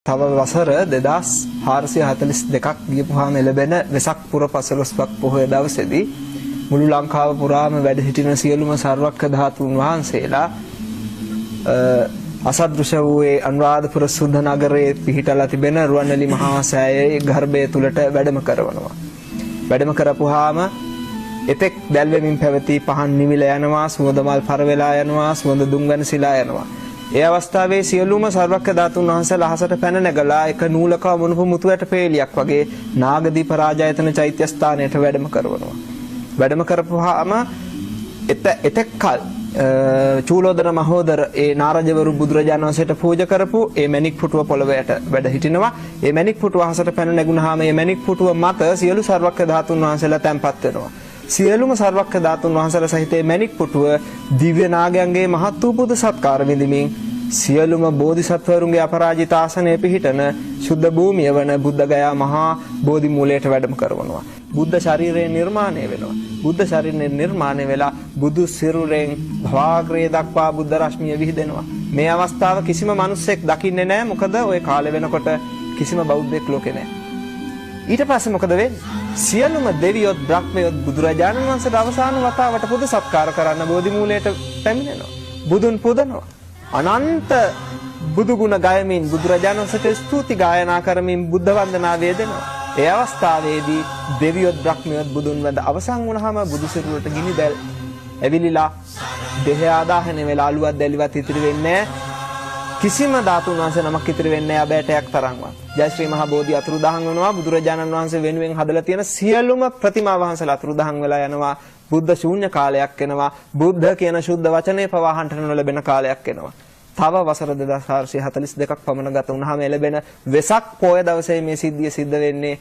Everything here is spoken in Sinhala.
තව වසර 2442ක් ගියපුවාම ලැබෙන වෙසක් පුර 15ක් පොහොය දවසේදී මුළු ලංකාව පුරාම වැඩ සිටින සියලුම සර්වක්ඛ ධාතුන් වහන්සේලා අසදෘශ වූ අනුරාධපුර සුද්ධ නගරයේ පිහිටලා තිබෙන රුවන්වැලි මහා සෑයේ ගර්භය තුලට වැඩම කරවනවා. වැඩම කරපුවාම එතෙක් දැල්වෙමින් පැවති පහන් නිවිල යනවා, සුවඳ මල් පර වෙලා යනවා, සුවඳ දුම් වෙනසිලා යනවා. ඒ අවස්ථාවේ සියලුම සර්වක්ඛ ධාතුන් වහන්සේලා අහසට පැන නැගලා එක නූලක වුණපු මුතුයට පේලියක් වගේ නාගදීප රාජායතන චෛත්‍ය ස්ථානයට වැඩම කරවනවා. වැඩම කරපුවාම එතෙක් කල චූලෝදර මහෝදර ඒ නාරජවරු බුදුරජාණන් වහන්සේට පූජා කරපු ඒ මණික් පුටුව පොළවයට වැඩ හිටිනවා. ඒ මණික් පුටුව අහසට පැන නැගුණාම මේ මණික් පුටුව මත සියලු සර්වක්ඛ ධාතුන් වහන්සේලා තැන්පත් වෙනවා. සියලුම සර්වක්ඛ ධාතුන් වහන්සේලා සහිත මේ මණික් පුටුව දිව්‍ය නාගයන්ගේ මහත් වූ පුද සත්කාර විඳිමින් සියලුම බෝධිසත්වරුන්ගේ අපරාජිත ආසනයේ පිහිටන ශුද්ධ භූමිය වන බුද්ධගයා මහා බෝධි මූලයට වැඩම කරවනවා. බුද්ධ ශරීරය නිර්මාණය වෙනවා. බුද්ධ ශරීරය නිර්මාණය වෙලා බුදු සිරුරෙන් භවාග්‍රේ දක්වා බුද්ධ රශ්මිය විහිදෙනවා. මේ අවස්ථාව කිසිම මිනිසෙක් දකින්නේ නැහැ. මොකද ওই කාලේ වෙනකොට කිසිම බෞද්ධයෙක් ලෝකේ නැහැ. ඊට පස්සේ මොකද වෙන්නේ? සියලුම දෙවියොත් බ්‍රහ්මයොත් බුදුරජාණන් වහන්සේට අවසාන වතාවට පුද සත්කාර කරන්න බෝධි මූලයට පැමිණෙනවා. බුදුන් පුදනවා. අනන්ත බුදු ගුණ ගයමින් බුදුරජාණන් වහන්සේට ස්තුති ගායනා කරමින් බුද්ධ වන්දනා වේදෙනවා. ඒ අවස්ථාවේදී දෙවියොත් බ්‍රහ්මයොත් බුදුන් වඳ අවසන් වුණාම බුදු සිරුරට ගිනි දැල් ඇවිලිලා දෙහ ආදාහන වෙලා අලුවත් දැලිවත් ඉතිරි වෙන්නේ කිසිම ධාතුන් වහන්සේ නමක් ඉතිරි වෙන්නේ නැහැ අබෑටයක් තරම්වත්. ජය ශ්‍රී මහා බෝධි අතුරුදහන් වෙනවා. බුදුරජාණන් වහන්සේ වෙනුවෙන් හදලා තියෙන සියලුම ප්‍රතිමා වහන්සේලා අතුරුදහන් වෙලා යනවා. බුද්ධ ශූන්‍ය කාලයක් එනවා. බුද්ධ කියන ශුද්ධ වචනේ පවා අහන්න නොලැබෙන කාලයක් එනවා. තව වසර 2442ක් පමණ ගත වුණාම ලැබෙන වෙසක් පොය දවසේ මේ සිද්ධිය සිද්ධ වෙන්නේ.